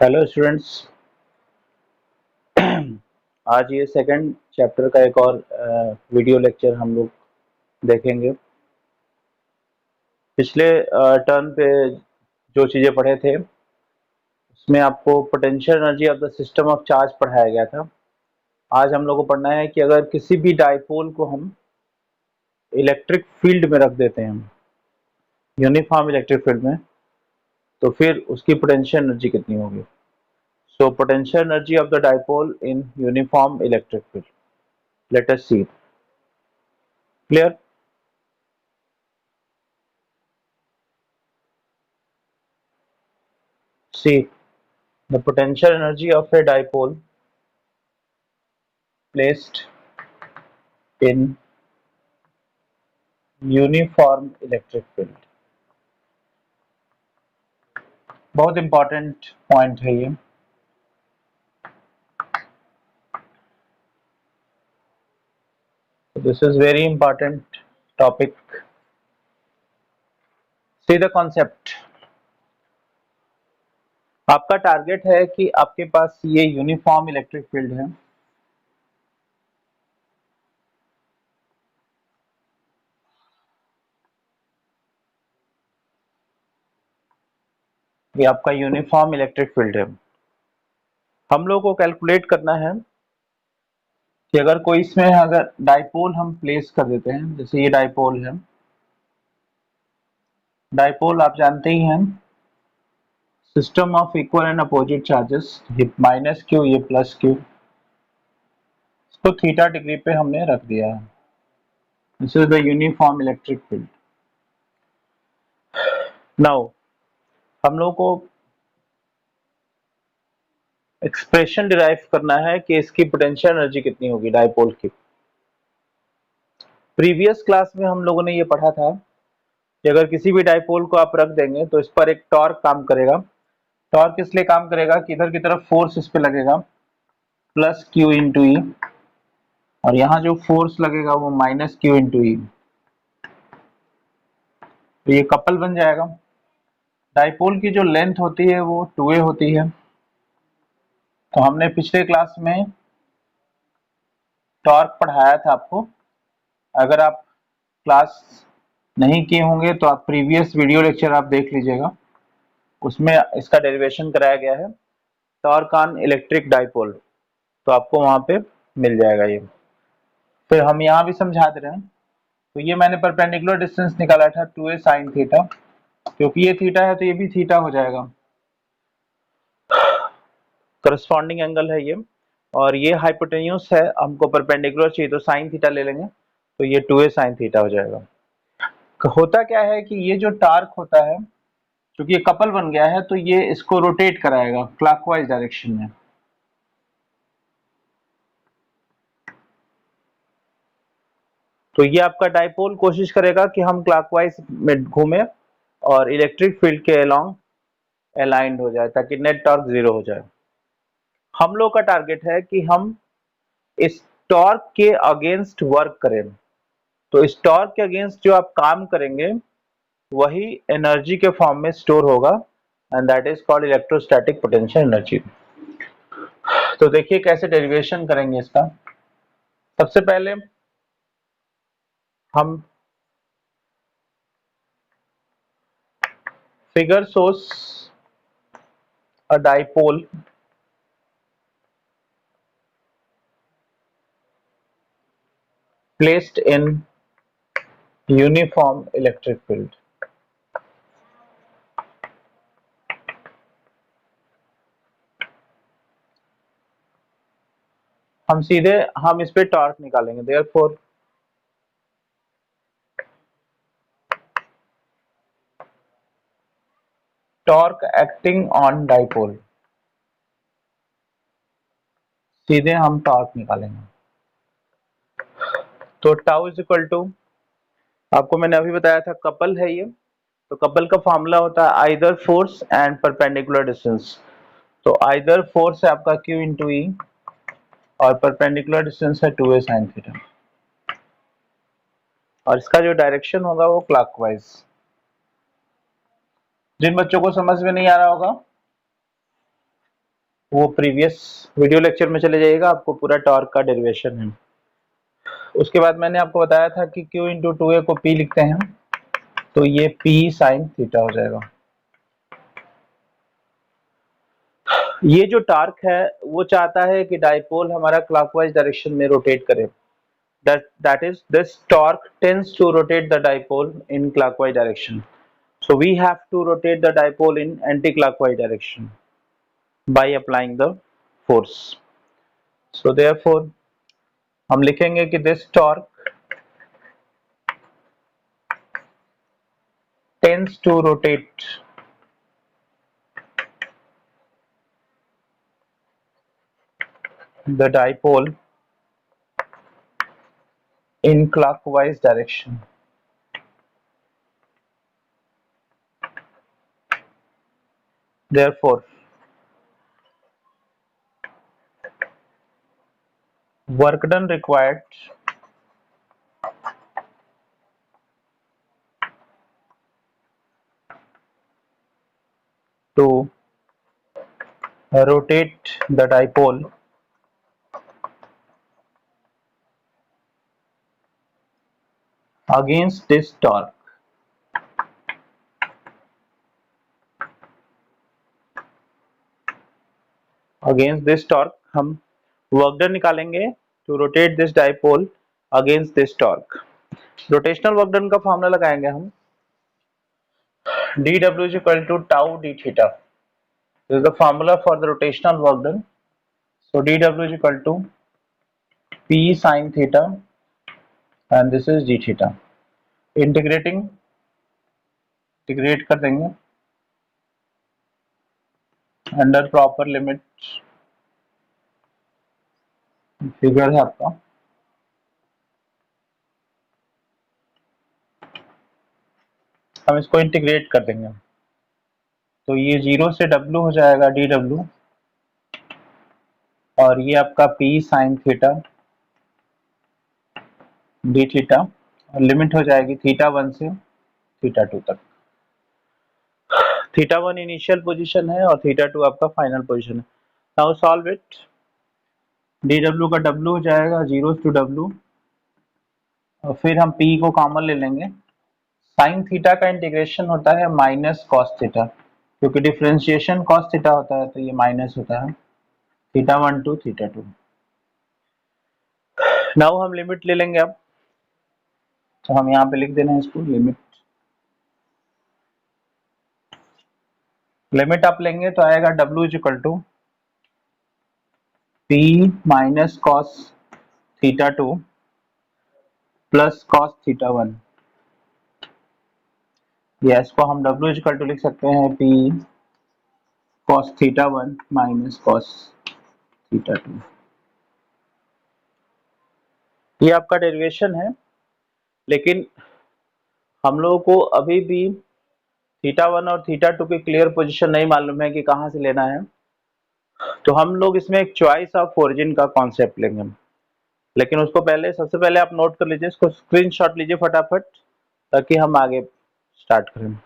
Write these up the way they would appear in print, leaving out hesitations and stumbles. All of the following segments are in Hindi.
Hello students. आज ये सेकंड चैप्टर का एक और वीडियो लेक्चर हम लोग देखेंगे। पिछले टर्म पे जो चीज़ें पढ़े थे उसमें आपको potential energy of the system of charge पढ़ाया गया था। आज हम लोग को पढ़ना है कि अगर किसी भी डाइपोल को हम इलेक्ट्रिक फील्ड में रख देते हैं, यूनिफॉर्म इलेक्ट्रिक फील्ड में, तो फिर उसकी पोटेंशियल एनर्जी कितनी होगी। So potential energy of the dipole in uniform electric field, let us see. Clear? See, the potential energy of a dipole placed in uniform electric field. बहुत इंपॉर्टेंट पॉइंट है ये। This is very important topic. See the concept. आपका टारगेट है कि आपके पास ये यूनिफॉर्म इलेक्ट्रिक फील्ड है। ये आपका यूनिफॉर्म इलेक्ट्रिक फील्ड है। हम लोग को कैलकुलेट करना है कि अगर कोई इसमें अगर डाइपोल हम प्लेस कर देते हैं, जैसे ये डाइपोल है। डाइपोल आप जानते ही हैं, system of equal and opposite charges, ये माइनस क्यू, ये प्लस क्यू, इसको थीटा डिग्री पे हमने रख दिया है। This is the uniform electric field. Now हम लोग को एक्सप्रेशन डिराइव करना है कि इसकी पोटेंशियल एनर्जी कितनी होगी डाइपोल की। प्रीवियस क्लास में हम लोगों ने ये पढ़ा था कि अगर किसी भी डाइपोल को आप रख देंगे तो इस पर एक टॉर्क काम करेगा। टॉर्क इसलिए काम करेगा कि इधर की तरफ फोर्स इस पे लगेगा प्लस क्यू इंटू ई, और यहाँ जो फोर्स लगेगा वो माइनस क्यू इंटू ई। तो ये कपल बन जाएगा। डाइपोल की जो लेंथ होती है वो 2a होती है। तो हमने पिछले क्लास में टॉर्क पढ़ाया था आपको। अगर आप क्लास नहीं किए होंगे तो आप प्रीवियस वीडियो लेक्चर आप देख लीजिएगा, उसमें इसका डेरिवेशन कराया गया है, टॉर्क ऑन इलेक्ट्रिक डाइपोल। तो आपको वहां पे मिल जाएगा ये। फिर हम यहाँ भी समझा दे रहे हैं। तो ये मैंने परपेंडिकुलर डिस्टेंस निकाला था 2a साइन थीटा, क्योंकि ये थीटा है तो ये भी थीटा हो जाएगा, करस्पॉन्डिंग एंगल है ये। और ये हाइपोटेन्यूज है, हमको परपेंडिकुलर चाहिए तो साइन थीटा ले लेंगे, तो ये 2a साइन थीटा हो जाएगा। होता क्या है कि ये जो टार्क होता है, क्योंकि ये कपल बन गया है, तो ये इसको रोटेट कराएगा क्लॉकवाइज डायरेक्शन में। तो ये आपका डाइपोल कोशिश करेगा कि हम क्लॉकवाइज में घूमे और इलेक्ट्रिक फील्ड के अलोंग अलाइंड हो जाए, ताकि नेट टॉर्क 0 हो जाए। हम लोग का टारगेट है कि हम इस टॉर्क के अगेंस्ट वर्क करें। तो इस टॉर्क के अगेंस्ट जो आप काम करेंगे वही एनर्जी के फॉर्म में स्टोर होगा, and that is called electrostatic potential energy. तो देखिए कैसे डेरिवेशन करेंगे इसका। सबसे पहले हम figure source a dipole placed in uniform electric field। हम सीधे हम इस पे टॉर्क निकालेंगे। Therefore torque acting on dipole, सीधे हम टॉर्क निकालेंगे। तो टाउ इज इक्वल टू, आपको मैंने अभी बताया था कपल है ये, तो कपल का फॉर्मूला होता है either force and perpendicular distance. तो आइदर फोर्स है आपका Q इंटू ई, और परपेंडिकुलर डिस्टेंस है 2a साइन थीटा, और इसका जो डायरेक्शन होगा वो क्लॉकवाइज। जिन बच्चों को समझ में नहीं आ रहा होगा वो प्रीवियस वीडियो लेक्चर में चले जाइएगा, आपको पूरा टॉर्क का डेरिवेशन है। उसके बाद मैंने आपको बताया था कि Q इंटू 2A को P लिखते हैं, तो ये P साइन थीटा हो जाएगा। ये जो टॉर्क है वो चाहता है कि डाइपोल हमारा क्लॉकवाइज डायरेक्शन में रोटेट करे। That is, this torque tends to rotate the dipole in clockwise direction. So we have to rotate the dipole in anti-clockwise direction by applying the force. So therefore, हम लिखेंगे कि this torque tends to rotate the dipole in clockwise direction. Therefore, work done required to rotate the dipole against this torque. Against this torque हम वर्क डन निकालेंगे to rotate this dipole against this torque. Rotational work done का फॉर्मूला लगाएंगे हम, dw is equal to tau d theta. This is the formula for the rotational work done. So dw is equal to p sin theta and this is d theta. Integrate कर देंगे अंडर प्रॉपर लिमिट, फिगर है आपका, हम इसको इंटीग्रेट कर देंगे तो ये 0 से w हो जाएगा dw और ये आपका p sin theta d theta और लिमिट हो जाएगी थीटा 1 से थीटा 2 तक। थीटा 1 इनिशियल पोजीशन है और थीटा 2 आपका फाइनल पोजीशन है। नाउ सॉल्व इट, dw का w हो जाएगा 0 to w और फिर हम p को कॉमन ले लेंगे। साइन थीटा का इंटीग्रेशन होता है माइनस कॉस थीटा, क्योंकि डिफरेंशिएशन कॉस थीटा होता है तो ये माइनस होता है थीटा 1 to थीटा 2। नाउ हम लिमिट ले लेंगे अब, तो हम यहाँ पे लिख देना है इसको लिमिट आप लेंगे तो आएगा w is equal to p minus cos theta 2 plus cos theta 1। या इसको हम w इज इक्वल टू लिख सकते हैं p cos theta 1 minus cos theta 2। ये आपका डेरिवेशन है, लेकिन हम लोगों को अभी भी थीटा 1 और थीटा 2 की क्लियर पोजीशन नहीं मालूम है कि कहाँ से लेना है, तो हम लोग इसमें एक चॉइस ऑफ ओरिजिन का कॉन्सेप्ट लेंगे। लेकिन उसको पहले सबसे पहले आप नोट कर लीजिए, इसको स्क्रीनशॉट लीजिए फटाफट ताकि हम आगे स्टार्ट करें।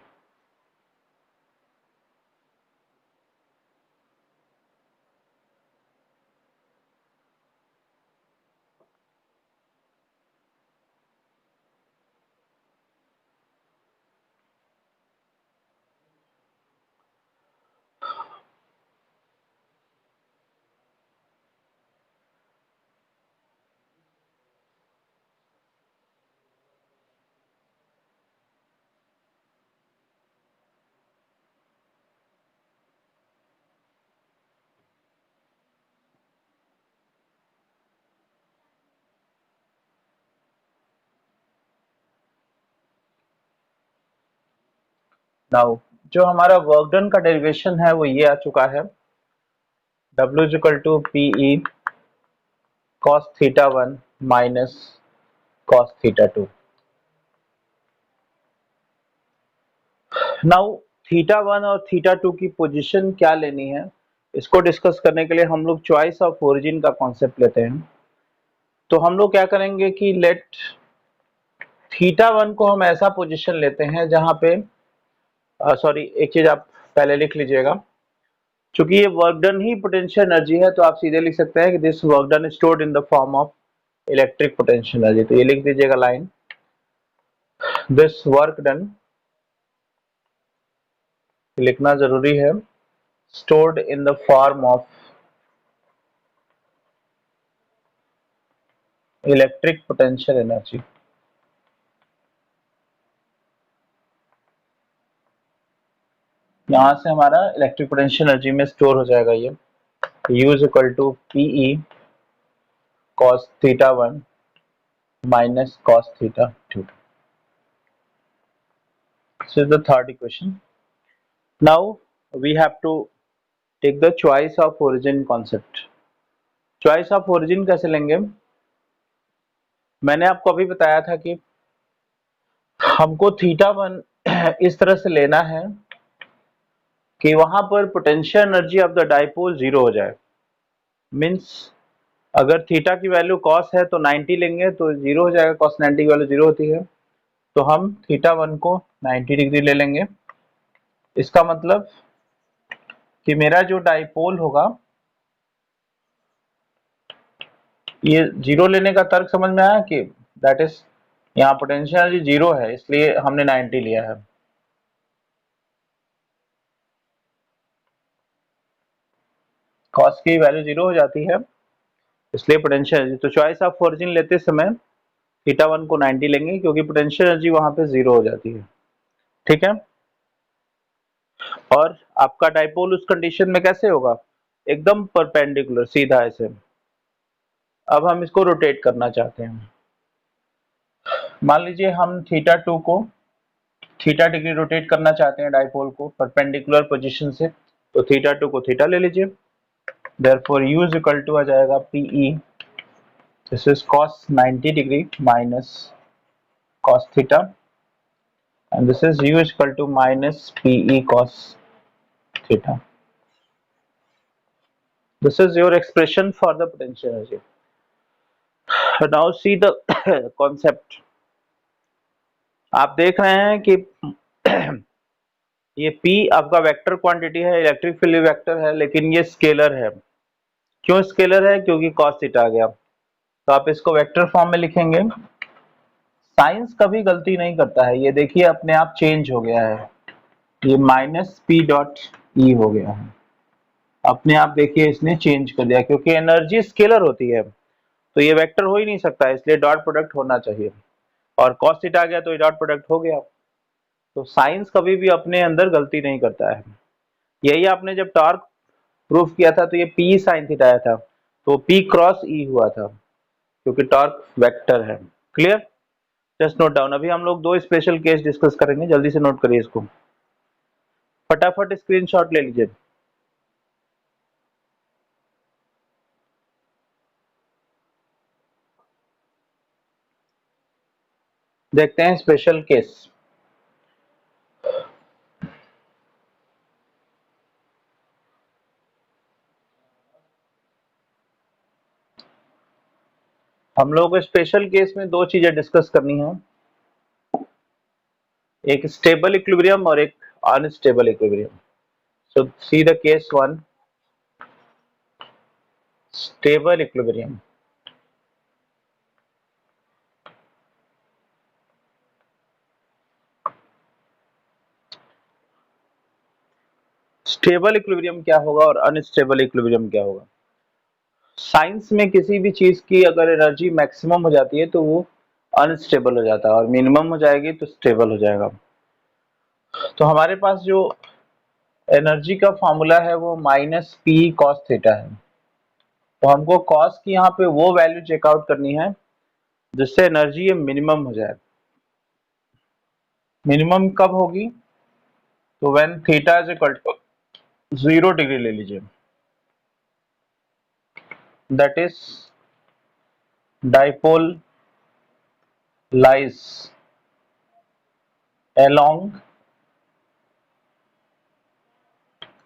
नाउ जो हमारा वर्क डन का डेरिवेशन है वो ये आ चुका है, W is equal to PE cos theta 1 minus cos theta 2। Now theta 1 और थीटा 2 की पोजीशन क्या लेनी है, इसको डिस्कस करने के लिए हम लोग चॉइस ऑफ ओरिजिन का कॉन्सेप्ट लेते हैं। तो हम लोग क्या करेंगे कि लेट थीटा 1 को हम ऐसा पोजीशन लेते हैं जहां पे सॉरी एक चीज आप पहले लिख लीजिएगा, चूंकि ये वर्क डन ही पोटेंशियल एनर्जी है तो आप सीधे लिख सकते हैं कि this work done stored in the form of electric potential energy. तो ये लिख दीजिएगा लाइन, दिस वर्क डन, लिखना जरूरी है, stored in the form of electric potential energy. यहां से हमारा इलेक्ट्रिक पोटेंशियल एनर्जी में स्टोर हो जाएगा ये U is equal to PE cos theta 1 minus cos theta 2. This is the third equation. Now we have to take the choice of origin concept. Choice of origin कैसे लेंगे? मैंने आपको अभी बताया था कि हमको थीटा 1 इस तरह से लेना है कि वहां पर potential energy of the dipole zero हो जाए। मीन्स अगर थीटा की वैल्यू कॉस है तो 90 लेंगे तो जीरो हो जाएगा, कॉस 90 की वैल्यू जीरो होती है, तो हम थीटा 1 को 90 डिग्री ले लेंगे। इसका मतलब कि मेरा जो डाइपोल होगा, ये जीरो लेने का तर्क समझ में आया कि दैट इज यहाँ पोटेंशियल एनर्जी जीरो है इसलिए हमने 90 लिया है। कॉस की वैल्यू जीरो हो जाती है इसलिए पोटेंशियल एनर्जी, तो चॉइस ऑफ ओरिजिन लेते समय थीटा 1 को 90 लेंगे क्योंकि पोटेंशियल एनर्जी वहां पे जीरो हो जाती है। ठीक है, और आपका डाइपोल उस कंडीशन में कैसे होगा? एकदम परपेंडिकुलर, सीधा ऐसे। अब हम इसको रोटेट करना चाहते हैं। मान लीजिए हम थीटा 2 को थीटा डिग्री रोटेट करना चाहते हैं डाइपोल को परपेंडिकुलर पोजीशन से, तो थीटा 2 को थीटा ले लीजिए। Therefore U is equal to आ जाएगा PE, दिस इज cos 90 डिग्री माइनस cos थीटा, and this is U is equal to minus PE cos theta. This is your expression for the potential energy. Now see the concept. आप देख रहे हैं कि ये P आपका वेक्टर क्वांटिटी है, इलेक्ट्रिक फील्ड वेक्टर है, लेकिन ये स्केलर है। क्यों स्केलर है? क्योंकि cos थीटा आ गया, तो आप इसको वेक्टर फॉर्म में लिखेंगे। साइंस कभी गलती नहीं करता है, ये देखिए अपने आप चेंज हो गया है, ये माइनस P डॉट E हो गया है, अपने आप देखिए इसने चेंज कर दिया, क्योंकि एनर्जी स्केलर होती है तो ये वेक्टर हो ही नहीं सकता, इसलिए डॉट प्रोडक्ट होना चाहिए, और कॉस थीटा आ गया तो ये डॉट प्रोडक्ट हो गया। तो साइंस कभी भी अपने अंदर गलती नहीं करता है। यही आपने जब टॉर्क प्रूफ किया था तो ये P साइन थीटा आया था, तो P क्रॉस E हुआ था क्योंकि टॉर्क वेक्टर है। क्लियर? Just note down. अभी हम लोग दो स्पेशल केस डिस्कस करेंगे, जल्दी से नोट करिए इसको, फटाफट स्क्रीनशॉट ले लीजिए। देखते हैं स्पेशल केस। हम लोग स्पेशल केस में दो चीजें डिस्कस करनी है, एक स्टेबल इक्विलिब्रियम और एक unstable equilibrium. So see the case one, stable equilibrium. Stable equilibrium क्या होगा और अनस्टेबल इक्विलिब्रियम क्या होगा? साइंस में किसी भी चीज की अगर एनर्जी मैक्सिमम हो जाती है तो वो अनस्टेबल हो जाता है, और मिनिमम हो जाएगी तो स्टेबल हो जाएगा। तो हमारे पास जो एनर्जी का फॉर्मूला है वो माइनस पी कॉस थीटा है, तो हमको कॉस की यहाँ पे वो वैल्यू चेकआउट करनी है जिससे एनर्जी ये मिनिमम हो जाए। मिनिमम कब होगी? तो when theta is equal to 0 degree ले लीजिए, that is dipole lies along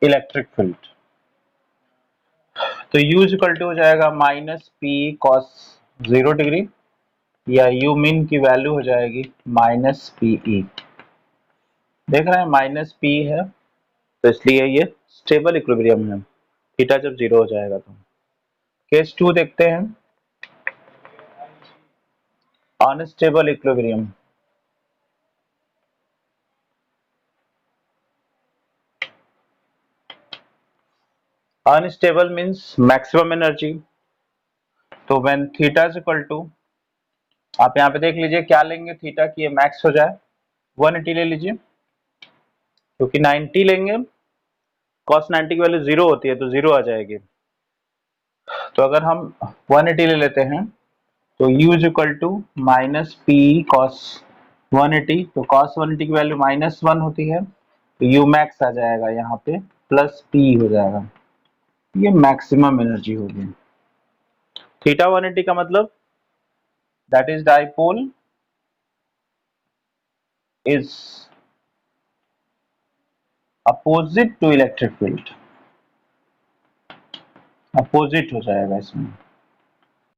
electric field. तो U इक्वल टू हो जाएगा माइनस पी कॉस 0 डिग्री, या U मीन की वैल्यू हो जाएगी माइनस पी ई। देख रहे हैं माइनस पी है तो इसलिए ये स्टेबल इक्विलिब्रियम है, थीटा जब 0 हो जाएगा तो। केस 2 देखते हैं, unstable equilibrium. Unstable means maximum energy, तो when theta is equal to, आप यहाँ पे देख लीजिए क्या लेंगे थीटा की ये मैक्स हो जाए, 180 ले लीजिए, क्योंकि 90 लेंगे cos 90 की वैल्यू 0 होती है तो 0 आ जाएगी। तो अगर हम 180 ले लेते हैं तो u is equal to minus P cos 180, तो cos 180 की वैल्यू -1 होती है, तो u मैक्स आ जाएगा यहाँ पे प्लस p हो जाएगा, ये मैक्सिमम एनर्जी होगी। थीटा 180 का मतलब that is dipole is opposite to electric field, opposite हो जाएगा इसमें।